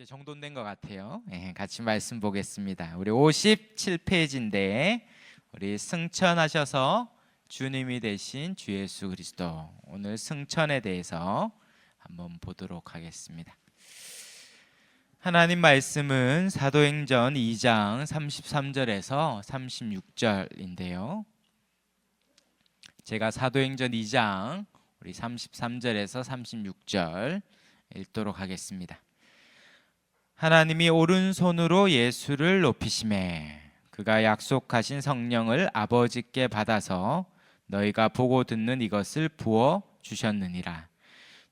이제 정돈된 것 같아요. 같이 말씀 보겠습니다. 우리 57페이지인데 우리 승천하셔서 주님이 되신 주 예수 그리스도, 오늘 승천에 대해서 한번 보도록 하겠습니다. 하나님 말씀은 사도행전 2장 33절에서 36절인데요. 제가 사도행전 2장 우리 33절에서 36절 읽도록 하겠습니다. 하나님이 오른손으로 예수를 높이시매 그가 약속하신 성령을 아버지께 받아서 너희가 보고 듣는 이것을 부어 주셨느니라.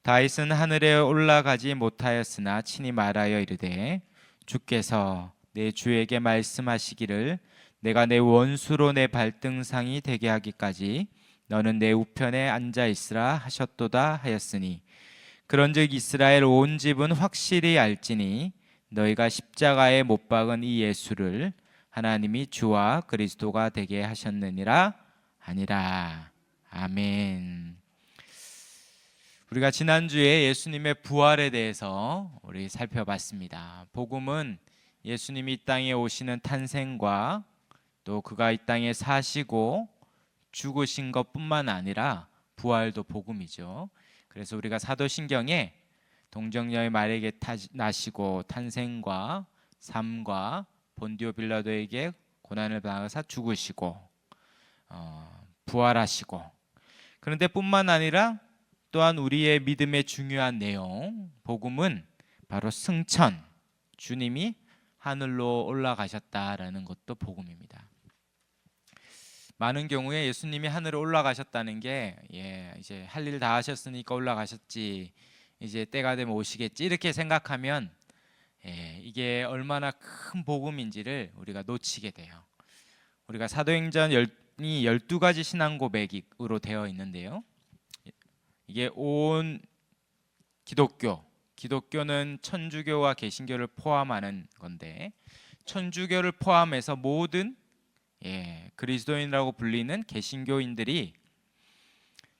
다윗은 하늘에 올라가지 못하였으나 친히 말하여 이르되 주께서 내 주에게 말씀하시기를 내가 내 원수로 내 발등상이 되게 하기까지 너는 내 우편에 앉아 있으라 하셨도다 하였으니, 그런즉 이스라엘 온 집은 확실히 알지니 너희가 십자가에 못 박은 이 예수를 하나님이 주와 그리스도가 되게 하셨느니라 하니라. 아멘. 우리가 지난주에 예수님의 부활에 대해서 우리 살펴봤습니다. 복음은 예수님이 이 땅에 오시는 탄생과 또 그가 이 땅에 사시고 죽으신 것뿐만 아니라 부활도 복음이죠. 그래서 우리가 사도신경에 동정녀의 말에게 나시고 탄생과 삶과 본디오 빌라도에게 고난을 받아서 죽으시고 부활하시고, 그런데 뿐만 아니라 또한 우리의 믿음의 중요한 내용, 복음은 바로 승천, 주님이 하늘로 올라가셨다라는 것도 복음입니다. 많은 경우에 예수님이 하늘에 올라가셨다는 게 이제 할 일 다 하셨으니까 올라가셨지, 이제 때가 되면 오시겠지, 이렇게 생각하면 이게 얼마나 큰 복음인지를 우리가 놓치게 돼요. 우리가 사도행전이 12가지 신앙 고백으로 되어 있는데요, 이게 온 기독교는 천주교와 개신교를 포함하는 건데, 천주교를 포함해서 모든 그리스도인이라고 불리는 개신교인들이,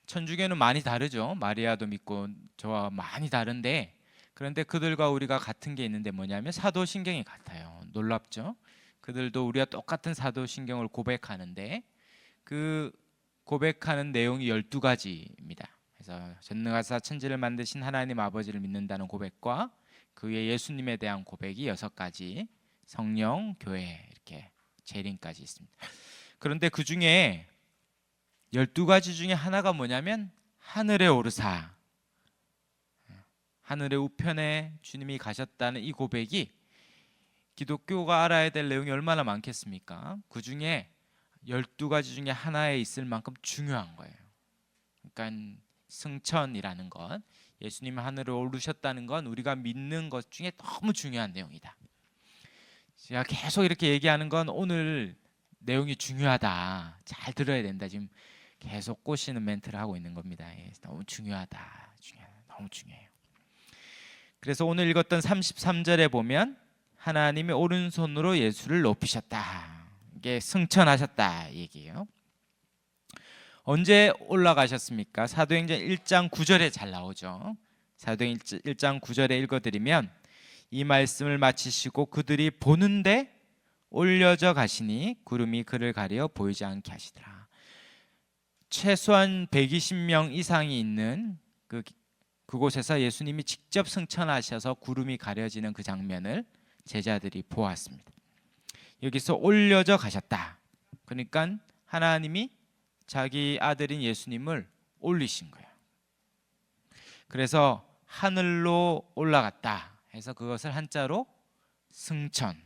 천주교는 많이 다르죠. 마리아도 믿고 저와 많이 다른데, 그런데 그들과 우리가 같은 게 있는데 뭐냐면 사도신경이 같아요. 놀랍죠? 그들도 우리와 똑같은 사도신경을 고백하는데 그 고백하는 내용이 12가지입니다. 그래서 전능하사 천지를 만드신 하나님 아버지를 믿는다는 고백과 그 위에 예수님에 대한 고백이 6가지, 성령, 교회, 이렇게 재림까지 있습니다. 그런데 그 중에 12가지 중에 하나가 뭐냐면 하늘에 오르사, 하늘의 우편에 주님이 가셨다는 이 고백이 기독교가 알아야 될 내용이 얼마나 많겠습니까? 그 중에 12가지 중에 하나에 있을 만큼 중요한 거예요. 그러니까 승천이라는 것, 예수님이 하늘에 오르셨다는 건 우리가 믿는 것 중에 너무 중요한 내용이다. 제가 계속 이렇게 얘기하는 건 오늘 내용이 중요하다, 잘 들어야 된다, 지금 계속 꼬시는 멘트를 하고 있는 겁니다. 너무 중요하다, 너무 중요해요. 그래서 오늘 읽었던 33절에 보면 하나님이 오른손으로 예수를 높이셨다, 이게 승천하셨다 얘기예요. 언제 올라가셨습니까? 사도행전 1장 9절에 잘 나오죠. 사도행전 1장 9절에 읽어드리면, 이 말씀을 마치시고 그들이 보는데 올려져 가시니 구름이 그를 가려 보이지 않게 하시더라. 최소한 120명 이상이 있는 그곳에서 예수님이 직접 승천하셔서 구름이 가려지는 그 장면을 제자들이 보았습니다. 여기서 올려져 가셨다, 그러니까 하나님이 자기 아들인 예수님을 올리신 거예요. 그래서 하늘로 올라갔다 해서 그것을 한자로 승천,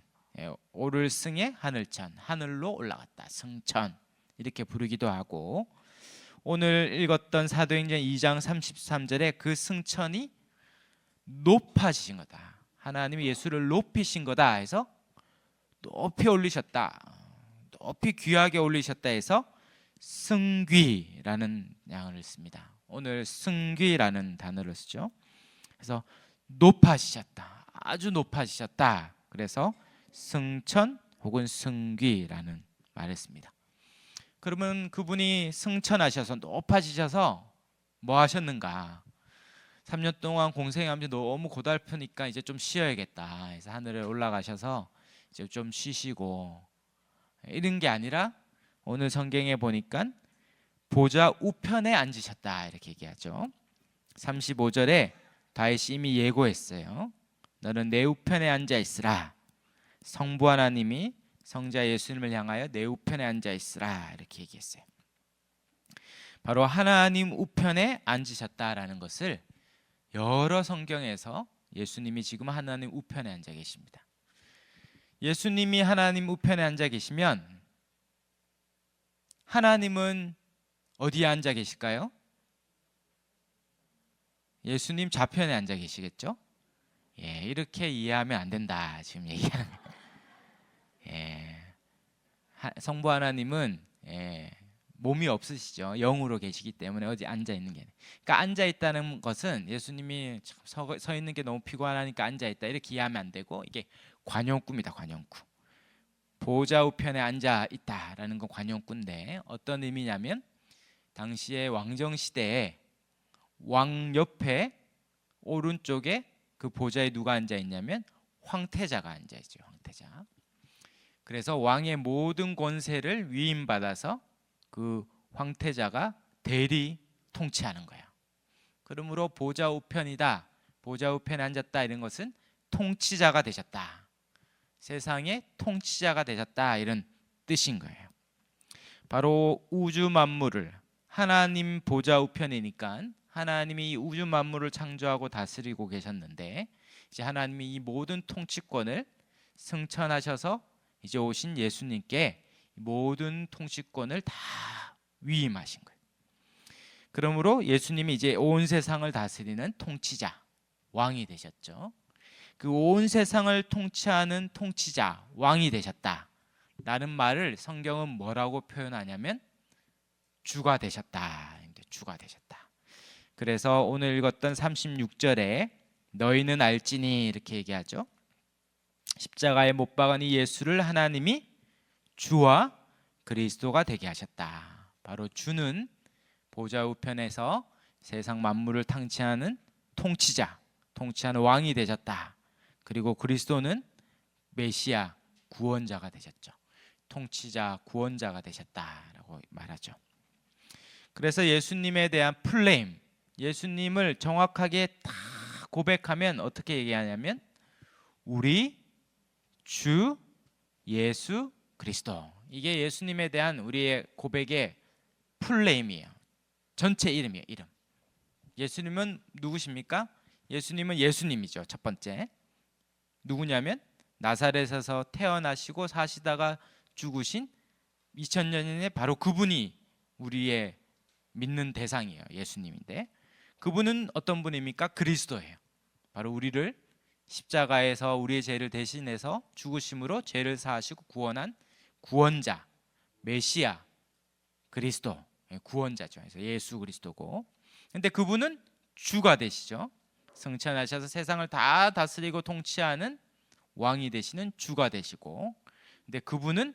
오를 승에 하늘천, 하늘로 올라갔다, 승천, 이렇게 부르기도 하고, 오늘 읽었던 사도행전 2장 33절에 그 승천이 높아지신 거다, 하나님이 예수를 높이신 거다 해서 높이 올리셨다, 높이 귀하게 올리셨다 해서 승귀라는 양을 씁니다. 오늘 승귀라는 단어를 쓰죠. 그래서 높아지셨다, 아주 높아지셨다, 그래서 승천 혹은 승귀라는 말을 씁니다. 그러면 그분이 승천하셔서 높아지셔서 뭐 하셨는가? 3년 동안 공생하면서 너무 고달프니까 이제 좀 쉬어야겠다. 그래서 하늘에 올라가셔서 이제 좀 쉬시고, 이런 게 아니라 오늘 성경에 보니까 보좌 우편에 앉으셨다 이렇게 얘기하죠. 35절에 다윗이 이미 예고했어요. 너는 내 우편에 앉아 있으라. 성부 하나님이 성자 예수님을 향하여 내 우편에 앉아 있으라 이렇게 얘기했어요. 바로 하나님 우편에 앉으셨다라는 것을 여러 성경에서 예수님이 지금 하나님 우편에 앉아 계십니다. 예수님이 하나님 우편에 앉아 계시면 하나님은 어디에 앉아 계실까요? 예수님 좌편에 앉아 계시겠죠? 예, 이렇게 이해하면 안 된다 지금 얘기하는 거예요. 예, 성부 하나님은 몸이 없으시죠. 영으로 계시기 때문에 어디 앉아 있는 게 아니에요. 그러니까 앉아 있다는 것은 예수님이 서 있는 게 너무 피곤하니까 앉아 있다 이렇게 이해하면 안 되고, 이게 관용구입니다. 관용구. 보좌 우편에 앉아 있다라는 건 관용구인데 어떤 의미냐면 당시의 왕정 시대에 왕 옆에 오른쪽에 그 보좌에 누가 앉아 있냐면 황태자가 앉아 있죠. 황태자. 그래서 왕의 모든 권세를 위임받아서 그 황태자가 대리 통치하는 거예요. 그러므로 보좌 우편이다, 보좌 우편에 앉았다 이런 것은 통치자가 되셨다, 세상의 통치자가 되셨다 이런 뜻인 거예요. 바로 우주 만물을 하나님 보좌 우편이니까 하나님이 우주 만물을 창조하고 다스리고 계셨는데 이제 하나님이 이 모든 통치권을 승천하셔서 이제 오신 예수님께 모든 통치권을 다 위임하신 거예요. 그러므로 예수님이 이제 온 세상을 다스리는 통치자, 왕이 되셨죠. 그 온 세상을 통치하는 통치자, 왕이 되셨다 라는 말을 성경은 뭐라고 표현하냐면 주가 되셨다. 주가 되셨다. 그래서 오늘 읽었던 36절에 너희는 알지니 이렇게 얘기하죠. 십자가에 못 박은 이 예수를 하나님이 주와 그리스도가 되게 하셨다. 바로 주는 보좌 우편에서 세상 만물을 통치하는 통치자, 통치하는 왕이 되셨다. 그리고 그리스도는 메시아, 구원자가 되셨죠. 통치자, 구원자가 되셨다라고 말하죠. 그래서 예수님에 대한 플레임, 예수님을 정확하게 다 고백하면 어떻게 얘기하냐면 우리 주 예수 그리스도. 이게 예수님에 대한 우리의 고백의 풀네임이에요. 전체 이름이에요. 이름. 예수님은 누구십니까? 예수님은 예수님이죠. 첫 번째. 누구냐면 나사렛에서 태어나시고 사시다가 죽으신 2000년 전에 바로 그분이 우리의 믿는 대상이에요. 예수님인데 그분은 어떤 분입니까? 그리스도예요. 바로 우리를 십자가에서 우리의 죄를 대신해서 죽으심으로 죄를 사하시고 구원한 구원자, 메시아, 그리스도, 구원자죠. 그래서 예수 그리스도고. 근데 그분은 주가 되시죠. 승천하셔서 세상을 다 다스리고 통치하는 왕이 되시는 주가 되시고, 근데 그분은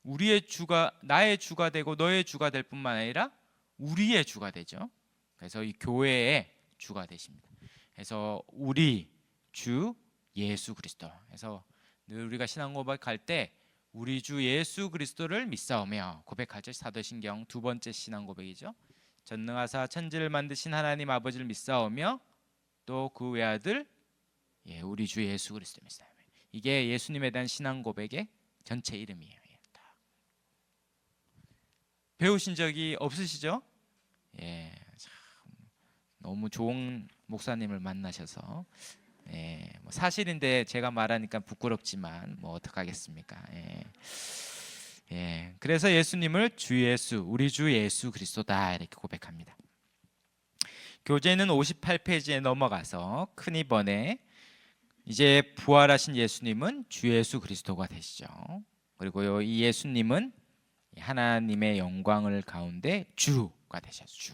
우리의 주가, 나의 주가 되고 너의 주가 될 뿐만 아니라 우리의 주가 되죠. 그래서 이 교회의 주가 되십니다. 그래서 우리 주 예수 그리스도. 그래서 늘 우리가 신앙 고백할 때 우리 주 예수 그리스도를 믿사오며 고백하죠. 사도신경 두 번째 신앙 고백이죠. 전능하사 천지를 만드신 하나님 아버지를 믿사오며 또 그 외아들 우리 주 예수 그리스도 믿사오며. 이게 예수님에 대한 신앙 고백의 전체 이름이에요. 배우신 적이 없으시죠? 참 너무 좋은 목사님을 만나셔서 뭐 사실인데 제가 말하니까 부끄럽지만 뭐 어떡하겠습니까? 그래서 예수님을 주 예수, 우리 주 예수 그리스도다 이렇게 고백합니다. 교재는 58페이지에 넘어가서 큰 2번에 이제 부활하신 예수님은 주 예수 그리스도가 되시죠. 그리고 이 예수님은 하나님의 영광을 가운데 주가 되셨죠. 주.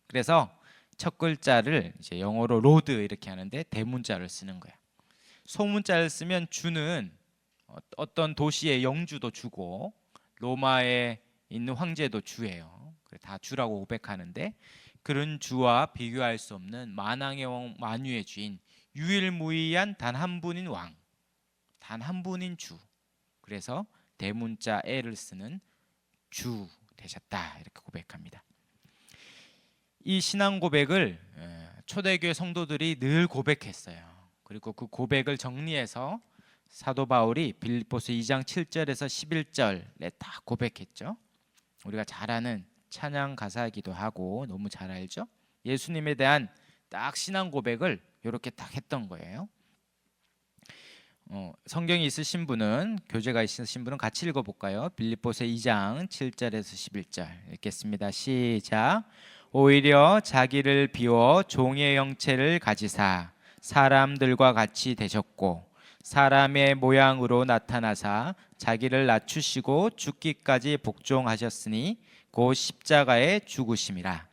그래서 첫 글자를 이제 영어로 로드 이렇게 하는데 대문자를 쓰는 거야. 소문자를 쓰면 주는 어떤 도시의 영주도 주고 로마에 있는 황제도 주예요. 다 주라고 고백하는데 그런 주와 비교할 수 없는 만왕의 왕 만유의 주인, 유일무이한 단 한 분인 왕, 단 한 분인 주. 그래서 대문자 에를 쓰는 주 되셨다, 이렇게 고백합니다. 이 신앙 고백을 초대교회 성도들이 늘 고백했어요. 그리고 그 고백을 정리해서 사도 바울이 빌립보서 2장 7절에서 11절에 딱 고백했죠. 우리가 잘 아는 찬양 가사이기도 하고 너무 잘 알죠. 예수님에 대한 딱 신앙 고백을 이렇게 딱 했던 거예요. 성경이 있으신 분은, 교재가 있으신 분은 같이 읽어볼까요? 빌립보서 2장 7절에서 11절 읽겠습니다. 시작. 오히려 자기를 비워 종의 형체를 가지사 사람들과 같이 되셨고 사람의 모양으로 나타나사 자기를 낮추시고 죽기까지 복종하셨으니 곧 십자가에 죽으심이라.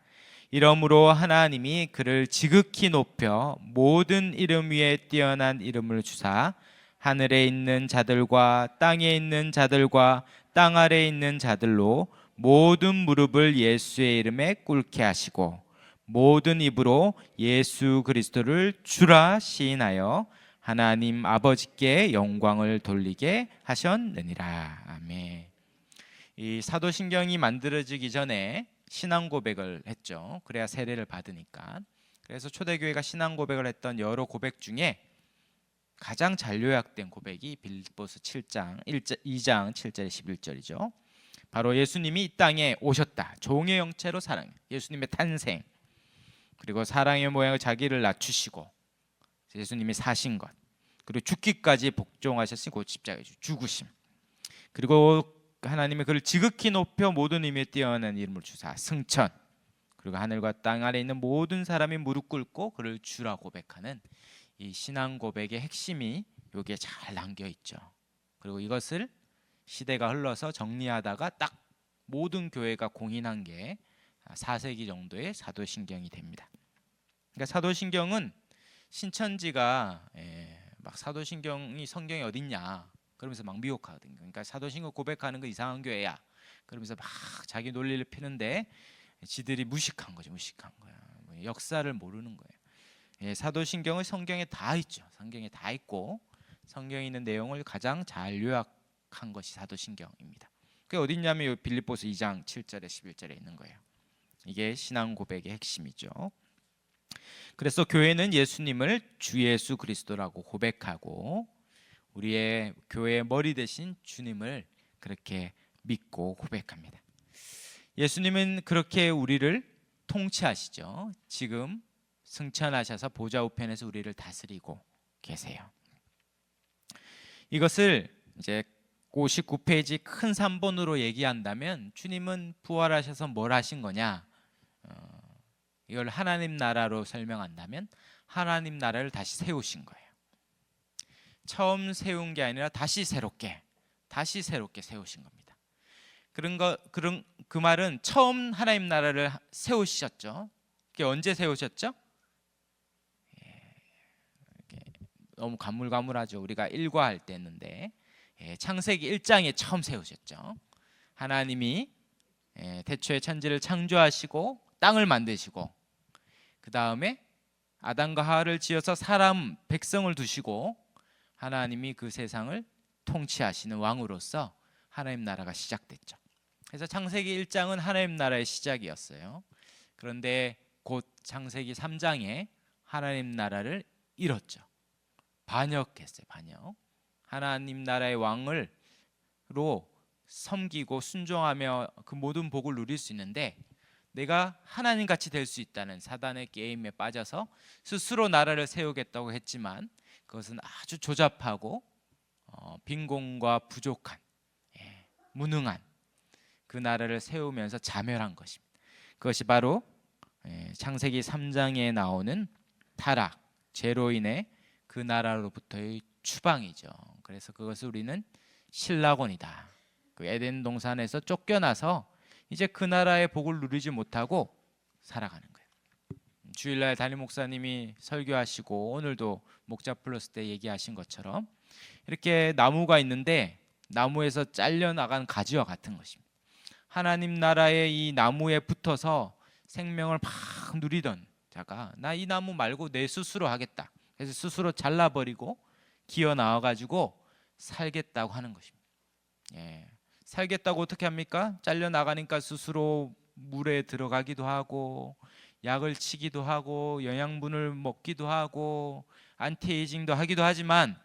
이러므로 하나님이 그를 지극히 높여 모든 이름 위에 뛰어난 이름을 주사 하늘에 있는 자들과 땅에 있는 자들과 땅 아래에 있는 자들로 모든 무릎을 예수의 이름에 꿇게 하시고 모든 입으로 예수 그리스도를 주라 시인하여 하나님 아버지께 영광을 돌리게 하셨느니라. 아멘. 이 사도신경이 만들어지기 전에 신앙 고백을 했죠. 그래야 세례를 받으니까. 그래서 초대교회가 신앙 고백을 했던 여러 고백 중에 가장 잘 요약된 고백이 빌립보서 2장 7절 11절이죠. 바로 예수님이 이 땅에 오셨다. 종의 형체로 사랑, 예수님의 탄생, 그리고 사랑의 모양을 자기를 낮추시고 예수님이 사신 것, 그리고 죽기까지 복종하셨으니 곧 십자가에 죽으심, 그리고 하나님이 그를 지극히 높여 모든 의미에 뛰어난 이름을 주사 승천, 그리고 하늘과 땅 아래 있는 모든 사람이 무릎 꿇고 그를 주라 고백하는 이 신앙 고백의 핵심이 여기에 잘 담겨 있죠. 그리고 이것을 시대가 흘러서 정리하다가 딱 모든 교회가 공인한 게 4세기 정도의 사도신경이 됩니다. 그러니까 사도신경은 신천지가 막 사도신경이 성경에 어딨냐 그러면서 막 미혹하거든요. 그러니까 사도신경 고백하는 거 이상한 교회야 그러면서 막 자기 논리를 피는데 지들이 무식한 거죠. 무식한 거야. 역사를 모르는 거예요. 사도신경은 성경에 다 있죠. 성경에 다 있고 성경에 있는 내용을 가장 잘 요약한 것이 사도신경입니다. 그게 어딨냐면 빌립보서 2장 7절에 11절에 있는 거예요. 이게 신앙 고백의 핵심이죠. 그래서 교회는 예수님을 주 예수 그리스도라고 고백하고 우리의 교회의 머리 대신 주님을 그렇게 믿고 고백합니다. 예수님은 그렇게 우리를 통치하시죠. 지금 승천하셔서 보좌 우편에서 우리를 다스리고 계세요. 이것을 이제 59페이지 큰 3번으로 얘기한다면 주님은 부활하셔서 뭘 하신 거냐? 이걸 하나님 나라로 설명한다면 하나님 나라를 다시 세우신 거예요. 처음 세운 게 아니라 다시 새롭게 세우신 겁니다. 그 말은 처음 하나님 나라를 세우셨죠. 그게 언제 세우셨죠? 너무 가물가물하죠. 우리가 일과할 때 했는데 창세기 1장에 처음 세우셨죠. 하나님이 태초에 천지를 창조하시고 땅을 만드시고 그 다음에 아담과 하와를 지어서 사람 백성을 두시고 하나님이 그 세상을 통치하시는 왕으로서 하나님 나라가 시작됐죠. 그래서 창세기 1장은 하나님 나라의 시작이었어요. 그런데 곧 창세기 3장에 하나님 나라를 잃었죠. 반역했어요. 반역. 하나님 나라의 왕을로 섬기고 순종하며 그 모든 복을 누릴 수 있는데 내가 하나님 같이 될 수 있다는 사단의 게임에 빠져서 스스로 나라를 세우겠다고 했지만 그것은 아주 조잡하고 빈곤과 부족한 무능한 그 나라를 세우면서 자멸한 것입니다. 그것이 바로 창세기 3장에 나오는 타락, 죄로 인해 그 나라로부터의 추방이죠. 그래서 그것을 우리는 신라곤이다. 그 에덴 동산에서 쫓겨나서 이제 그 나라의 복을 누리지 못하고 살아가는 거예요. 주일날 담임 목사님이 설교하시고 오늘도 목자 플러스 때 얘기하신 것처럼 이렇게 나무가 있는데 나무에서 잘려나간 가지와 같은 것입니다. 하나님 나라의 이 나무에 붙어서 생명을 막 누리던 자가 나 이 나무 말고 내 스스로 하겠다. 그래서 스스로 잘라버리고 기어 나와가지고 살겠다고 하는 것입니다. 예. 살겠다고 어떻게 합니까? 잘려 나가니까 스스로 물에 들어가기도 하고 약을 치기도 하고 영양분을 먹기도 하고 안티에이징도 하기도 하지만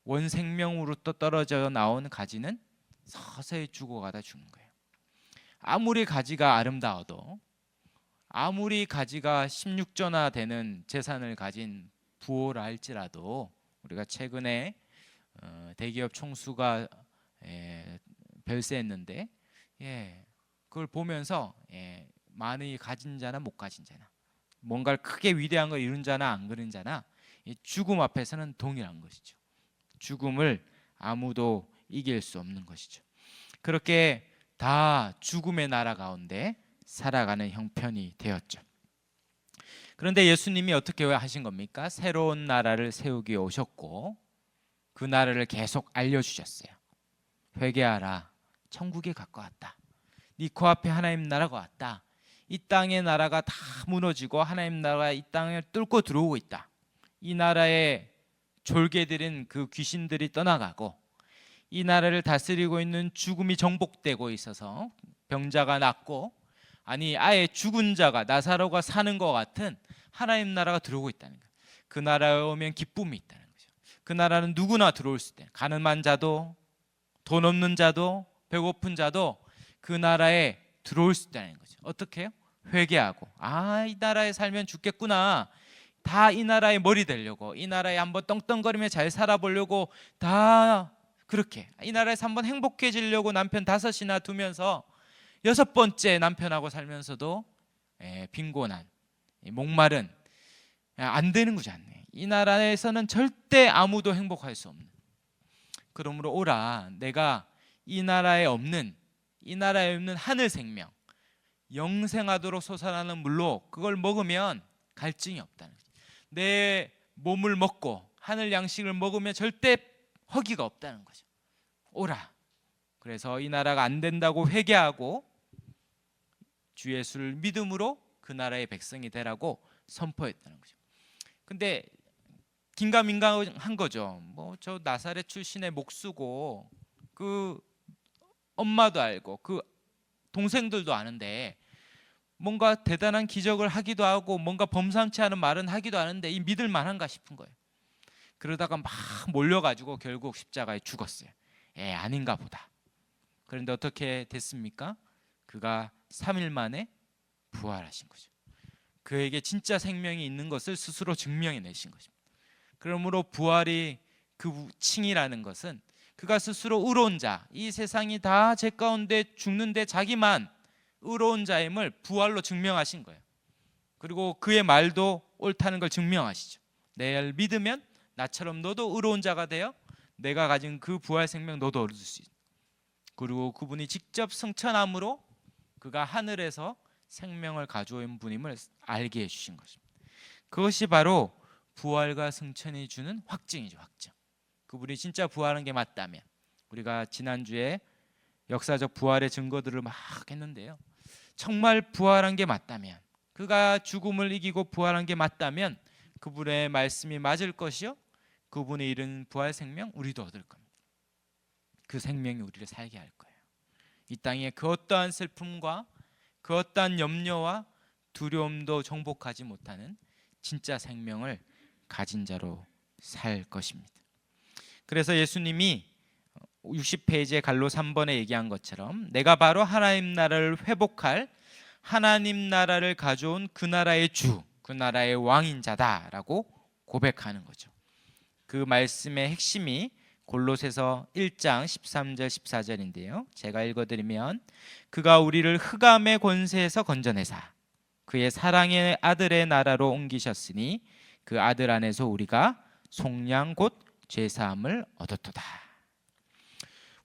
원생명으로 또 떨어져 나온 가지는 서서히 죽어가다 죽는 거예요. 아무리 가지가 아름다워도 아무리 가지가 16조나 되는 재산을 가진 부호라 할지라도 우리가 최근에 대기업 총수가 별세했는데 그걸 보면서 많이 가진 자나 못 가진 자나 뭔가를 크게 위대한 걸 이룬 자나 안 그런 자나 죽음 앞에서는 동일한 것이죠. 죽음을 아무도 이길 수 없는 것이죠. 그렇게 다 죽음의 나라 가운데 살아가는 형편이 되었죠. 그런데 예수님이 어떻게 하신 겁니까? 새로운 나라를 세우기 오셨고 그 나라를 계속 알려주셨어요. 회개하라, 천국이 가까웠다. 네 코앞에 하나님 나라가 왔다. 이 땅의 나라가 다 무너지고 하나님 나라가 이 땅을 뚫고 들어오고 있다. 이 나라에 졸개들인 그 귀신들이 떠나가고 이 나라를 다스리고 있는 죽음이 정복되고 있어서 병자가 낫고 아니 아예 죽은 자가 나사로가 사는 것 같은 하나님 나라가 들어오고 있다는 거예요. 그 나라에 오면 기쁨이 있다는 거죠. 그 나라는 누구나 들어올 수 있다. 가난한 자도 돈 없는 자도 배고픈 자도 그 나라에 들어올 수 있다는 거죠. 어떻게 해요? 회개하고 이 나라에 살면 죽겠구나. 다 이 나라의 머리 되려고 이 나라에 한번 떵떵거리며 잘 살아보려고 다 그렇게 이 나라에서 한번 행복해지려고 남편 5이나 두면서 6번째 남편하고 살면서도 빈곤한 목마른 안 되는 거지 않네. 이 나라에서는 절대 아무도 행복할 수 없는. 그러므로 오라 내가 이 나라에 없는 하늘 생명 영생하도록 솟아나는 물로 그걸 먹으면 갈증이 없다는 거죠. 내 몸을 먹고 하늘 양식을 먹으면 절대 허기가 없다는 거죠. 오라. 그래서 이 나라가 안 된다고 회개하고 주 예수를 믿음으로 그 나라의 백성이 되라고 선포했다는 거죠. 근데 긴가민가한 거죠. 뭐 저 나사렛 출신의 목수고 그 엄마도 알고 그 동생들도 아는데 뭔가 대단한 기적을 하기도 하고 뭔가 범상치 않은 말은 하기도 하는데 이 믿을 만한가 싶은 거예요. 그러다가 막 몰려가지고 결국 십자가에 죽었어요. 아닌가 보다. 그런데 어떻게 됐습니까? 그가 3일 만에 부활하신 거죠. 그에게 진짜 생명이 있는 것을 스스로 증명해내신 것입니다. 그러므로 부활이 그 칭이라는 것은 그가 스스로 의로운 자, 이 세상이 다 제 가운데 죽는데 자기만 의로운 자임을 부활로 증명하신 거예요. 그리고 그의 말도 옳다는 걸 증명하시죠. 내 믿으면 나처럼 너도 의로운 자가 되어 내가 가진 그 부활 생명 너도 얻을 수 있다. 그리고 그분이 직접 승천함으로 그가 하늘에서 생명을 가져온 분임을 알게 해주신 것입니다. 그것이 바로 부활과 승천이 주는 확증이죠. 확증. 그분이 진짜 부활한 게 맞다면 우리가 지난주에 역사적 부활의 증거들을 막 했는데요. 정말 부활한 게 맞다면 그가 죽음을 이기고 부활한 게 맞다면 그분의 말씀이 맞을 것이요. 그분이 이룬 부활 생명 우리도 얻을 겁니다. 그 생명이 우리를 살게 할 거예요. 이 땅에 그 어떠한 슬픔과 그 어떠한 염려와 두려움도 정복하지 못하는 진짜 생명을 가진 자로 살 것입니다. 그래서 예수님이 60페이지의 갈로 3번에 얘기한 것처럼 내가 바로 하나님 나라를 회복할 하나님 나라를 가져온 그 나라의 주, 그 나라의 왕인 자다라고 고백하는 거죠. 그 말씀의 핵심이 골로새서 1장 13절 14절인데요. 제가 읽어드리면 그가 우리를 흑암의 권세에서 건져내사 그의 사랑의 아들의 나라로 옮기셨으니 그 아들 안에서 우리가 속량 곧 죄사함을 얻었도다.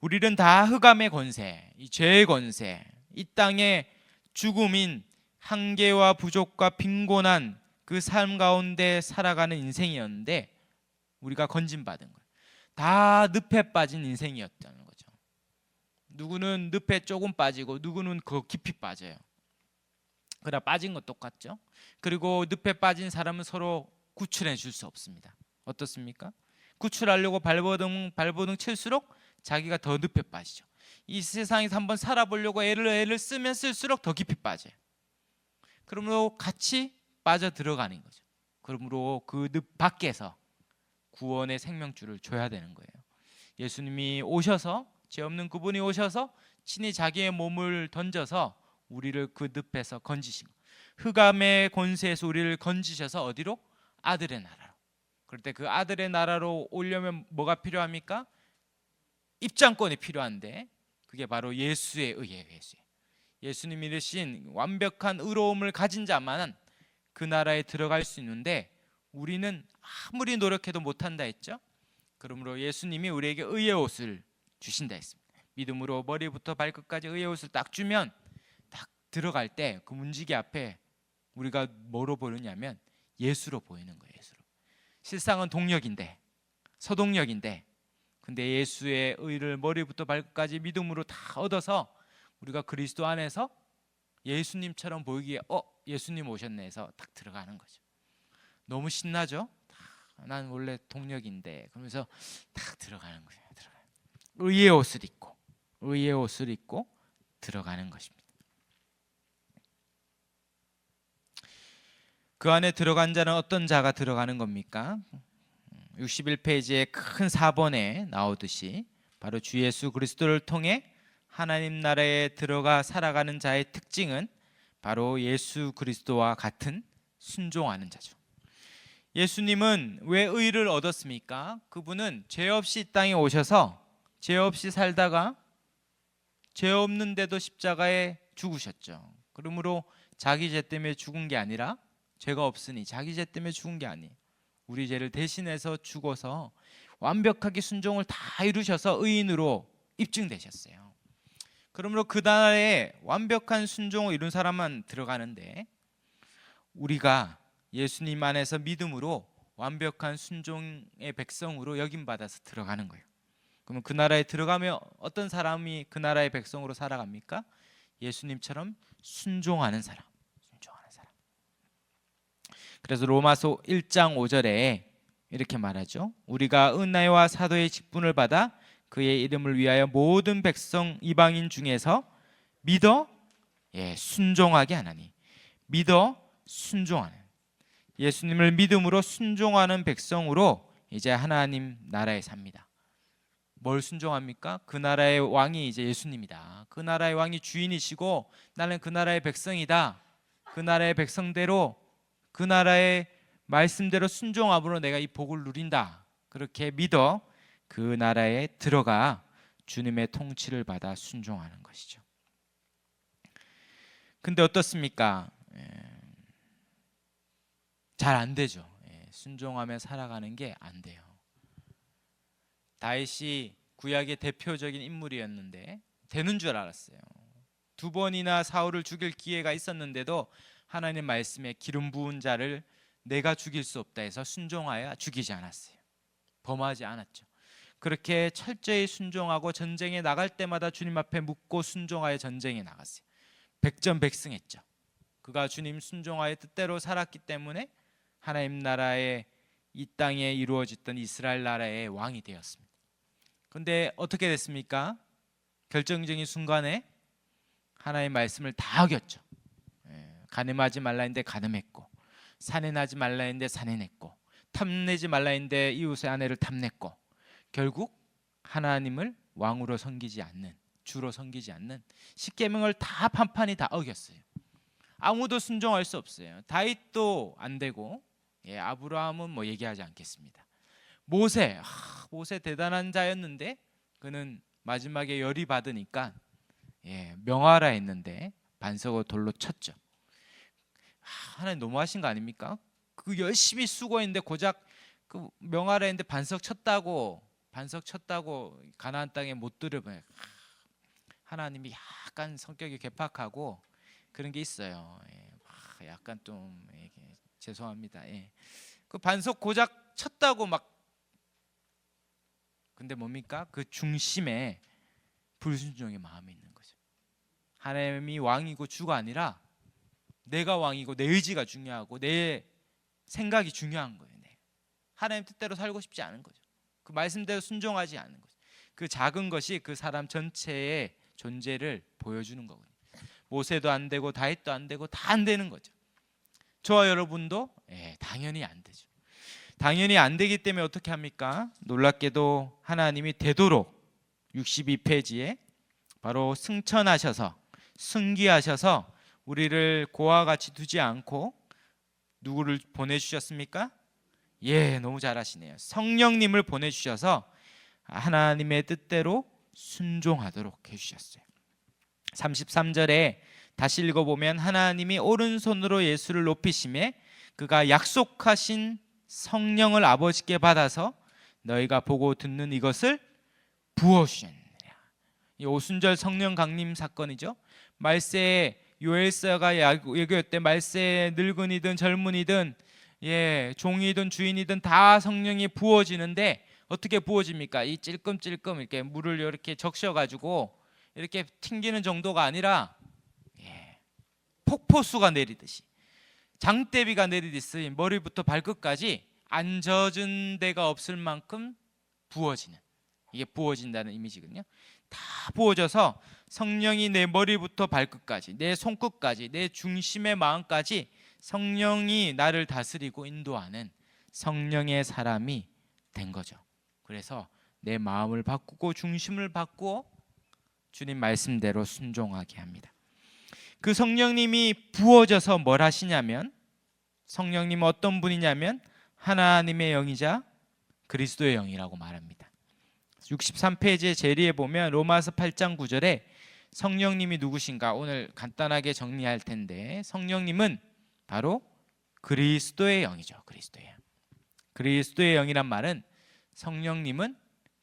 우리는 다 흑암의 권세, 이 죄의 권세, 이 땅의 죽음인 한계와 부족과 빈곤한 그 삶 가운데 살아가는 인생이었는데 우리가 건진받은 거예요. 다 늪에 빠진 인생이었다는 거죠. 누구는 늪에 조금 빠지고 누구는 그 깊이 빠져요. 그러나 빠진 건 똑같죠. 그리고 늪에 빠진 사람은 서로 구출해 줄 수 없습니다. 어떻습니까? 구출하려고 발버둥 칠수록 자기가 더 늪에 빠지죠. 이 세상에서 한번 살아보려고 애를 쓰면 쓸수록 더 깊이 빠져요. 그러므로 같이 빠져 들어가는 거죠. 그러므로 그 늪 밖에서 구원의 생명줄을 줘야 되는 거예요. 예수님이 오셔서, 죄 없는 그분이 오셔서 친히 자기의 몸을 던져서 우리를 그 늪에서 건지신 거예요. 흑암의 권세에서 우리를 건지셔서 어디로? 아들의 나라로. 그럴 때 그 아들의 나라로 오려면 뭐가 필요합니까? 입장권이 필요한데 그게 바로 예수의 의예요. 예수님이 이르신 완벽한 의로움을 가진 자만은 그 나라에 들어갈 수 있는데 우리는 아무리 노력해도 못한다 했죠. 그러므로 예수님이 우리에게 의의 옷을 주신다 했습니다. 믿음으로 머리부터 발끝까지 의의 옷을 딱 주면 딱 들어갈 때 그 문지기 앞에 우리가 뭐로 보이냐면 예수로 보이는 거예요. 예수로. 실상은 동력인데, 서동력인데, 근데 예수의 의를 머리부터 발끝까지 믿음으로 다 얻어서 우리가 그리스도 안에서 예수님처럼 보이기에 예수님 오셨네 해서 딱 들어가는 거죠. 너무 신나죠? 난 원래 동력인데 그러면서 딱 들어가는 거예요. 의의 옷을 입고 들어가는 것입니다. 그 안에 들어간 자는 어떤 자가 들어가는 겁니까? 61페이지에 큰 4번에 나오듯이 바로 주 예수 그리스도를 통해 하나님 나라에 들어가 살아가는 자의 특징은 바로 예수 그리스도와 같은 순종하는 자죠. 예수님은 왜 의를 얻었습니까? 그분은 죄 없이 이 땅에 오셔서 죄 없이 살다가 죄 없는데도 십자가에 죽으셨죠. 그러므로 자기 죄 때문에 죽은 게 아니라, 죄가 없으니 자기 죄 때문에 죽은 게 아니에요. 우리 죄를 대신해서 죽어서 완벽하게 순종을 다 이루셔서 의인으로 입증되셨어요. 그러므로 그 나라에 완벽한 순종을 이룬 사람만 들어가는데 우리가 예수님 안에서 믿음으로 완벽한 순종의 백성으로 여김받아서 들어가는 거예요. 그러면 그 나라에 들어가면 어떤 사람이 그 나라의 백성으로 살아갑니까? 예수님처럼 순종하는 사람. 그래서 로마서 1장 5절에 이렇게 말하죠. 우리가 은혜와 사도의 직분을 받아 그의 이름을 위하여 모든 백성 이방인 중에서 믿어 순종하게 하나니. 믿어 순종하는, 예수님을 믿음으로 순종하는 백성으로 이제 하나님 나라에 삽니다. 뭘 순종합니까? 그 나라의 왕이 이제 예수님이다. 그 나라의 왕이 주인이시고 나는 그 나라의 백성이다. 그 나라의 백성대로, 그 나라의 말씀대로 순종함으로 내가 이 복을 누린다. 그렇게 믿어 그 나라에 들어가 주님의 통치를 받아 순종하는 것이죠. 근데 어떻습니까? 잘 안 되죠. 순종하며 살아가는 게 안 돼요. 다윗이 구약의 대표적인 인물이었는데 되는 줄 알았어요. 2번이나 사울을 죽일 기회가 있었는데도 하나님 말씀에 기름 부은 자를 내가 죽일 수 없다 해서 순종하여 죽이지 않았어요. 범하지 않았죠. 그렇게 철저히 순종하고 전쟁에 나갈 때마다 주님 앞에 묻고 순종하여 전쟁에 나갔어요. 백전백승했죠. 그가 주님 순종하여 뜻대로 살았기 때문에 하나님 나라의 이 땅에 이루어졌던 이스라엘 나라의 왕이 되었습니다. 그런데 어떻게 됐습니까? 결정적인 순간에 하나님의 말씀을 다 어겼죠. 간음하지 말라 했는데 간음했고, 살인하지 말라 했는데 살인했고, 탐내지 말라 했는데 이웃의 아내를 탐냈고, 결국 하나님을 왕으로 섬기지 않는, 주로 섬기지 않는 십계명을 다 판판히 다 어겼어요. 아무도 순종할 수 없어요. 다윗도 안 되고, 아브라함은 뭐 얘기하지 않겠습니다. 모세 대단한 자였는데 그는 마지막에 열이 받으니까 명하라 했는데 반석을 돌로 쳤죠. 하나님 너무하신 거 아닙니까? 그 열심히 수고했는데 고작 그 명하라 했는데 반석 쳤다고 가나안 땅에 못 들으면 하나님이 약간 성격이 괴팍하고 그런 게 있어요. 약간 좀 죄송합니다. 그 반석 고작 쳤다고 막, 근데 뭡니까? 그 중심에 불순종의 마음이 있는 거죠. 하나님이 왕이고 주가 아니라 내가 왕이고 내 의지가 중요하고 내 생각이 중요한 거예요. 하나님 뜻대로 살고 싶지 않은 거죠. 그 말씀대로 순종하지 않는 거죠. 그 작은 것이 그 사람 전체의 존재를 보여주는 거거든요. 모세도 안 되고 다윗도 안 되고 다 안 되는 거죠. 저와 여러분도 당연히 안 되죠. 당연히 안 되기 때문에 어떻게 합니까? 놀랍게도 하나님이 되도록 62페이지에 바로 승천하셔서 승귀하셔서 우리를 고와 같이 두지 않고 누구를 보내주셨습니까? 너무 잘하시네요. 성령님을 보내주셔서 하나님의 뜻대로 순종하도록 해주셨어요. 33절에 다시 읽어보면 하나님이 오른손으로 예수를 높이심에 그가 약속하신 성령을 아버지께 받아서 너희가 보고 듣는 이것을 부어주셨느니라. 이 오순절 성령 강림 사건이죠. 말세에 요엘서가 예고했대. 말세에 늙은이든 젊은이든 종이든 주인이든 다 성령이 부어지는데 어떻게 부어집니까? 이 찔끔찔끔 이렇게 물을 이렇게 적셔가지고 이렇게 튕기는 정도가 아니라 폭포수가 내리듯이 장대비가 내리듯이 머리부터 발끝까지 안 젖은 데가 없을 만큼 부어지는, 이게 부어진다는 이미지거든요. 다 부어져서 성령이 내 머리부터 발끝까지, 내 손끝까지, 내 중심의 마음까지 성령이 나를 다스리고 인도하는 성령의 사람이 된 거죠. 그래서 내 마음을 바꾸고 중심을 바꾸어 주님 말씀대로 순종하게 합니다. 그 성령님이 부어져서 뭘 하시냐면, 성령님은 어떤 분이냐면 하나님의 영이자 그리스도의 영이라고 말합니다. 63페이지의 제리에 보면 로마서 8장 9절에 성령님이 누구신가 오늘 간단하게 정리할 텐데, 성령님은 바로 그리스도의 영이죠. 그리스도의 영. 그리스도의 영이란 말은 성령님은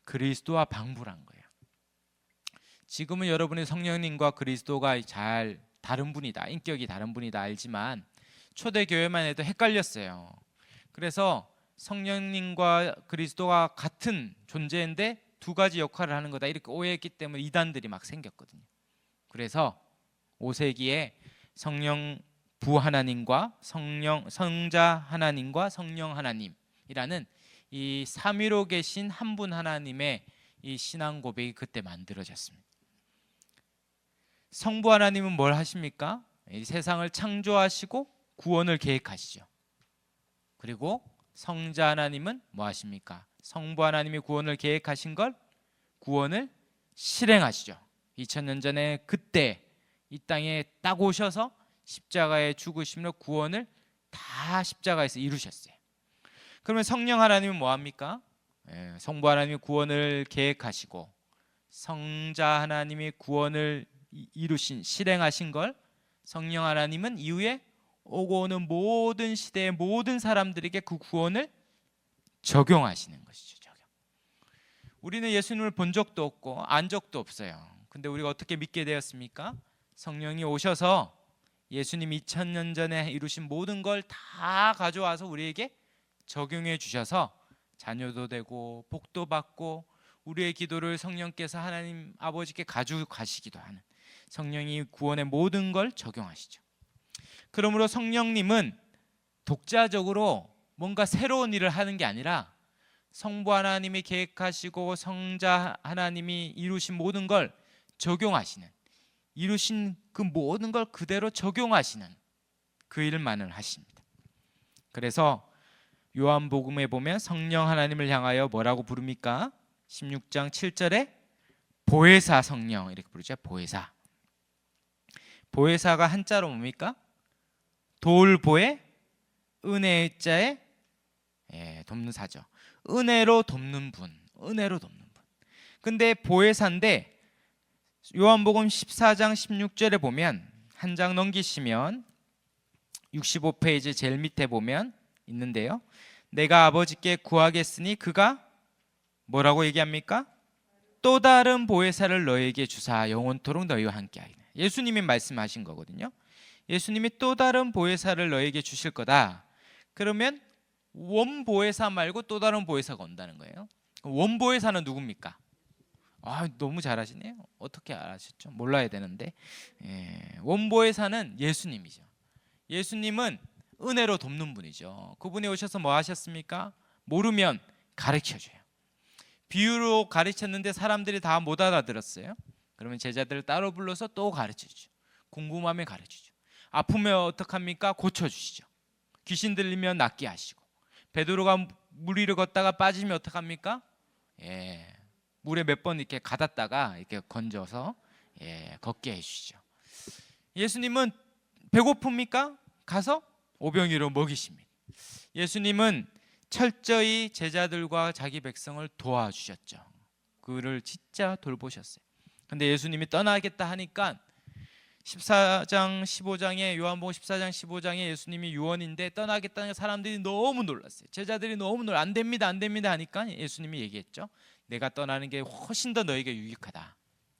그리스도와 방불한 거예요. 지금은 여러분이 성령님과 그리스도가 잘 다른 분이다, 인격이 다른 분이다 알지만 초대교회만 해도 헷갈렸어요. 그래서 성령님과 그리스도가 같은 존재인데 두 가지 역할을 하는 거다 이렇게 오해했기 때문에 이단들이 막 생겼거든요. 그래서 5세기에 성령 부 하나님과 성자 하나님과 성령 하나님이라는 이 삼위로 계신 한 분 하나님의 이 신앙 고백이 그때 만들어졌습니다. 성부 하나님은 뭘 하십니까? 이 세상을 창조하시고 구원을 계획하시죠. 그리고 성자 하나님은 뭐 하십니까? 성부 하나님이 구원을 계획하신 걸 구원을 실행하시죠. 2000년 전에 그때 이 땅에 딱 오셔서 십자가에 죽으심으로 구원을 다 십자가에서 이루셨어요. 그러면 성령 하나님은 뭐 합니까? 성부 하나님이 구원을 계획하시고 성자 하나님이 구원을 이루신 실행하신 걸 성령 하나님은 이후에 오고 오는 모든 시대의 모든 사람들에게 그 구원을 적용하시는 것이죠. 적용. 우리는 예수님을 본 적도 없고 안 적도 없어요. 근데 우리가 어떻게 믿게 되었습니까? 성령이 오셔서 예수님 2000년 전에 이루신 모든 걸 다 가져와서 우리에게 적용해 주셔서 자녀도 되고 복도 받고 우리의 기도를 성령께서 하나님 아버지께 가져가시기도 하는, 성령이 구원의 모든 걸 적용하시죠. 그러므로 성령님은 독자적으로 뭔가 새로운 일을 하는 게 아니라 성부 하나님이 계획하시고 성자 하나님이 이루신 모든 걸 적용하시는, 이루신 그 모든 걸 그대로 적용하시는 그 일만을 하십니다. 그래서 요한복음에 보면 성령 하나님을 향하여 뭐라고 부릅니까? 16장 7절에 보혜사 성령 이렇게 부르죠. 보혜사. 보혜사가 한자로 뭡니까? 돌보에 은혜의 자에 돕는 사죠. 은혜로 돕는 분, 은혜로 돕는 분. 근데 보혜사인데 요한복음 14장 16절에 보면 한 장 넘기시면 65페이지 제일 밑에 보면 있는데요. 내가 아버지께 구하겠으니 그가 뭐라고 얘기합니까? 또 다른 보혜사를 너에게 주사 영원토록 너희와 함께하리라. 예수님이 말씀하신 거거든요. 예수님이 또 다른 보혜사를 너에게 주실 거다. 그러면 원 보혜사 말고 또 다른 보혜사가 온다는 거예요. 원 보혜사는 누굽니까? 너무 잘하시네요. 어떻게 알았죠? 몰라야 되는데 원 보혜사는 예수님이죠. 예수님은 은혜로 돕는 분이죠. 그분이 오셔서 뭐 하셨습니까? 모르면 가르쳐줘요. 비유로 가르쳤는데 사람들이 다 못 알아들었어요. 그러면 제자들을 따로 불러서 또 가르쳐주죠. 궁금하면 가르쳐주죠. 아프면 어떡합니까? 고쳐주시죠. 귀신 들리면 낫게 하시고, 베드로가 물 위를 걷다가 빠지면 어떡합니까? 물에 몇 번 이렇게 가닿다가 이렇게 건져서 걷게 해주시죠. 예수님은 배고픕니까? 가서 오병이로 먹이십니다. 예수님은 철저히 제자들과 자기 백성을 도와주셨죠. 그를 진짜 돌보셨어요. 근데 예수님이 떠나겠다 하니까 14장 15장에 요한복음 14장 15장에 예수님이 유언인데 떠나겠다는 사람들이 너무 놀랐어요. 제자들이 너무 안 됩니다 안 됩니다 하니까 예수님이 얘기했죠. 내가 떠나는 게 훨씬 더 너에게 유익하다.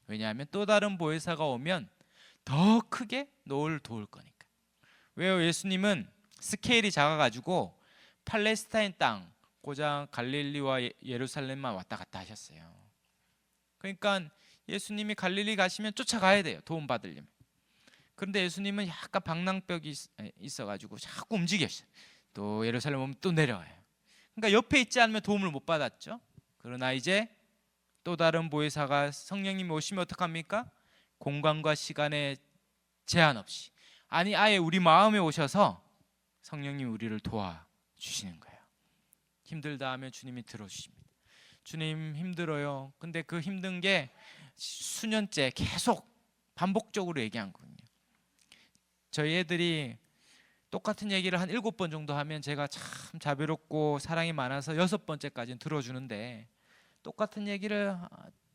왜냐하면 또 다른 보혜사가 오면 더 크게 너를 도울 거니까. 왜요? 예수님은 스케일이 작아가지고 팔레스타인 땅, 고장 갈릴리와 예루살렘만 왔다 갔다 하셨어요. 그러니까 예수님이 갈릴리 가시면 쫓아가야 돼요, 도움 받으려면. 그런데 예수님은 약간 방랑벽이 있어가지고 자꾸 움직였어요. 또 예루살렘 오면 또 내려와요. 그러니까 옆에 있지 않으면 도움을 못 받았죠. 그러나 이제 또 다른 보혜사가 성령님이 오시면 어떡합니까? 공간과 시간에 제한 없이, 아니 아예 우리 마음에 오셔서 성령님이 우리를 도와주시는 거예요. 힘들다 하면 주님이 들어주십니다. 주님 힘들어요. 근데 그 힘든 게 수년째 계속 반복적으로 얘기한 거거든요. 저희 애들이 똑같은 얘기를 한 7번 정도 하면 제가 참 자비롭고 사랑이 많아서 6번째까지는 들어주는데, 똑같은 얘기를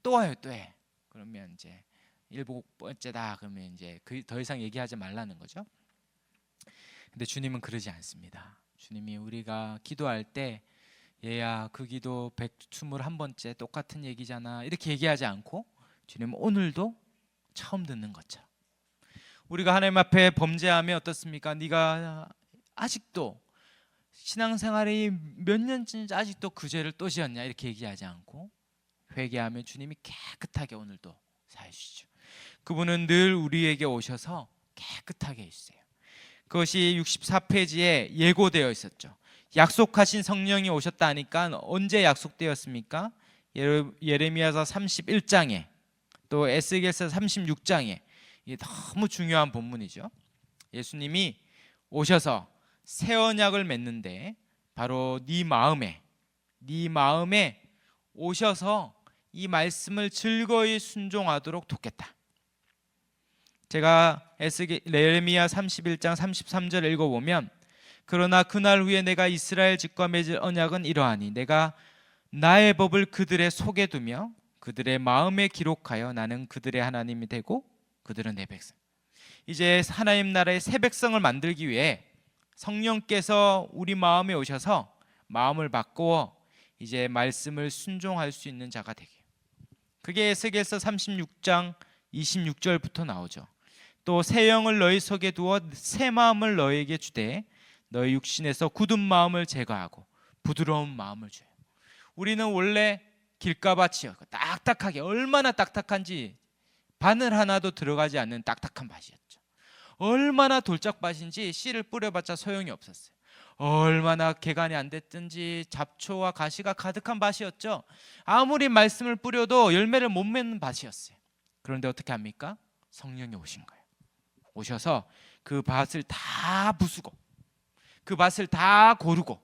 또 해요, 또 해. 그러면 이제 7번째다 그러면 이제 더 이상 얘기하지 말라는 거죠. 근데 주님은 그러지 않습니다. 주님이 우리가 기도할 때 얘야 그 기도 121번째 똑같은 얘기잖아 이렇게 얘기하지 않고, 주님은 오늘도 처음 듣는 것처럼, 우리가 하나님 앞에 범죄하면 어떻습니까? 네가 아직도 신앙생활이 몇 년째 아직도 그 죄를 또 지었냐 이렇게 얘기하지 않고, 회개하면 주님이 깨끗하게 오늘도 사해주시죠. 그분은 늘 우리에게 오셔서 깨끗하게 해주세요. 그것이 64페이지에 예고되어 있었죠. 약속하신 성령이 오셨다 하니까 언제 약속되었습니까? 예레미야서 31장에 또 에스겔서 36장에, 이게 너무 중요한 본문이죠. 예수님이 오셔서 새 언약을 맺는데 바로 네 마음에 오셔서 이 말씀을 즐거이 순종하도록 돕겠다. 제가 예레미야 31장 33절 읽어보면, 그러나 그날 후에 내가 이스라엘 집과 맺을 언약은 이러하니 내가 나의 법을 그들의 속에 두며 그들의 마음에 기록하여 나는 그들의 하나님이 되고 그들은 내 백성. 이제 하나님 나라의 새 백성을 만들기 위해 성령께서 우리 마음에 오셔서 마음을 바꾸어 이제 말씀을 순종할 수 있는 자가 되게. 그게 에스겔서 36장 26절부터 나오죠. 또 새 영을 너희 속에 두어 새 마음을 너희에게 주되 너희 육신에서 굳은 마음을 제거하고 부드러운 마음을 줘요. 우리는 원래 길가밭이요, 딱딱하게, 얼마나 딱딱한지 바늘 하나도 들어가지 않는 딱딱한 밭이었죠. 얼마나 돌짝밭인지 씨를 뿌려봤자 소용이 없었어요. 얼마나 개간이 안 됐든지 잡초와 가시가 가득한 밭이었죠. 아무리 말씀을 뿌려도 열매를 못 맺는 밭이었어요. 그런데 어떻게 합니까? 성령이 오신 거예요. 오셔서 그 밭을 다 부수고 그 밭을 다 고르고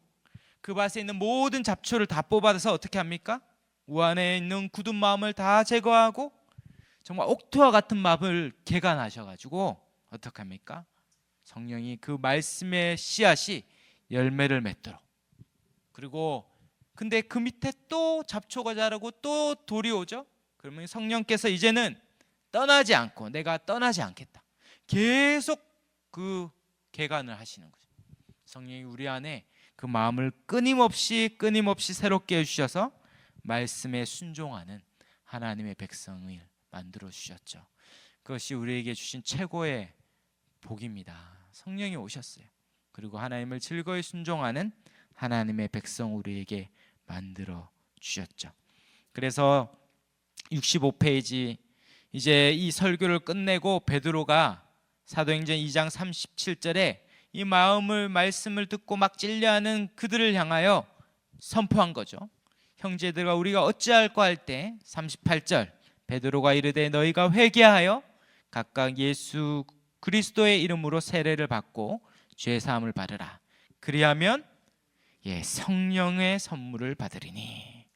그 밭에 있는 모든 잡초를 다 뽑아서 어떻게 합니까? 우안에 있는 굳은 마음을 다 제거하고 정말 옥토와 같은 마음을 개간하셔가지고 어떻게 합니까? 성령이 그 말씀의 씨앗이 열매를 맺도록. 그리고 근데 그 밑에 또 잡초가 자라고 또 돌이 오죠. 그러면 성령께서 이제는 떠나지 않고 내가 떠나지 않겠다, 계속 그 개간을 하시는 거죠. 성령이 우리 안에 그 마음을 끊임없이 새롭게 해주셔서 말씀에 순종하는 하나님의 백성을 만들어 주셨죠. 그것이 우리에게 주신 최고의 복입니다. 성령이 오셨어요. 그리고 하나님을 즐거이 순종하는 하나님의 백성 우리에게 만들어 주셨죠. 그래서 65페이지 이제 이 설교를 끝내고 베드로가 사도행전 2장 37절에 이 말씀을 듣고 막 찔려하는 그들을 향하여 선포한 거죠. 형제들과 우리가 어찌할까 할 때 38절 베드로가 이르되 너희가 회개하여 각각 예수 그리스도의 이름으로 세례를 받고 죄 사함을 받으라. 그리하면 성령의 선물을 받으리니.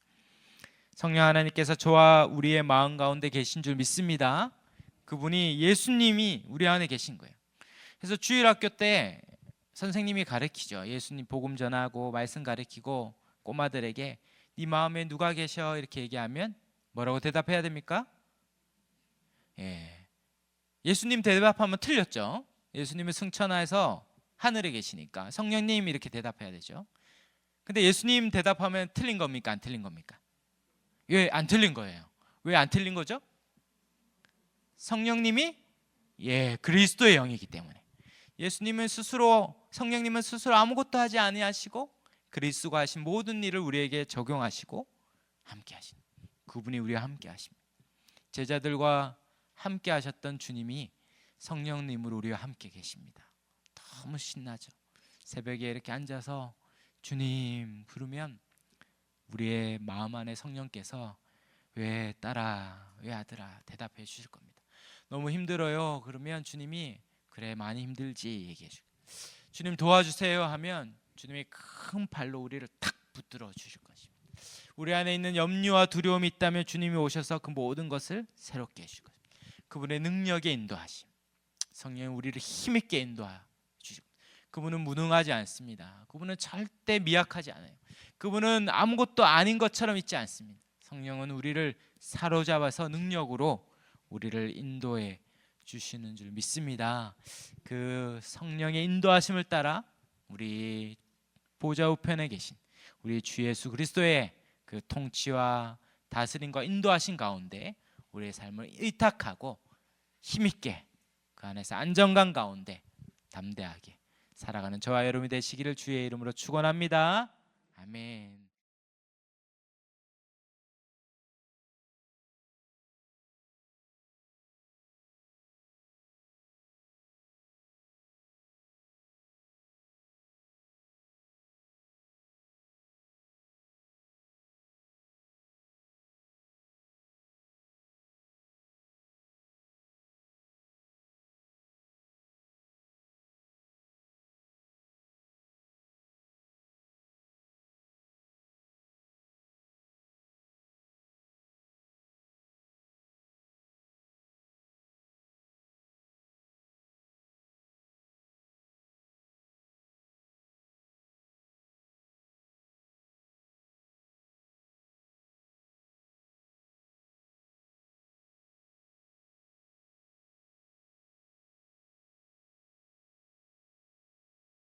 성령 하나님께서 저와 우리의 마음 가운데 계신 줄 믿습니다. 그분이 예수님이 우리 안에 계신 거예요. 그래서 주일학교 때 선생님이 가르치죠. 예수님 복음 전하고 말씀 가르치고 꼬마들에게 네 마음에 누가 계셔 이렇게 얘기하면 뭐라고 대답해야 됩니까? 예수님 대답하면 틀렸죠. 예수님은 승천하여서 하늘에 계시니까 성령님 이렇게 대답해야 되죠. 근데 예수님 대답하면 틀린 겁니까? 안 틀린 겁니까? 안 틀린 거예요. 왜 안 틀린 거죠? 성령님이 그리스도의 영이기 때문에. 성령님은 스스로 아무것도 하지 아니하시고 그리스도가 하신 모든 일을 우리에게 적용하시고 함께 하신 그분이 우리와 함께 하십니다. 제자들과 함께 하셨던 주님이 성령님으로 우리와 함께 계십니다. 너무 신나죠. 새벽에 이렇게 앉아서 주님 부르면 우리의 마음 안에 성령께서 왜 딸아, 왜 아들아 대답해 주실 겁니다. 너무 힘들어요. 그러면 주님이 그래 많이 힘들지 얘기해 주고, 주님 도와주세요 하면 주님이 큰 발로 우리를 탁 붙들어 주실 것입니다. 우리 안에 있는 염려와 두려움이 있다면 주님이 오셔서 그 모든 것을 새롭게 해주실 것입니다. 그분의 능력에 인도하심, 성령이 우리를 힘있게 인도하 주시고, 그분은 무능하지 않습니다. 그분은 절대 미약하지 않아요. 그분은 아무것도 아닌 것처럼 있지 않습니다. 성령은 우리를 사로잡아서 능력으로 우리를 인도해 주시는 줄 믿습니다. 그 성령의 인도하심을 따라 우리 보좌 우편에 계신 우리 주 예수 그리스도의 그 통치와 다스림과 인도하신 가운데 우리의 삶을 의탁하고 힘있게 그 안에서 안정감 가운데 담대하게 살아가는 저와 여러분이 되시기를 주의 이름으로 축원합니다. 아멘.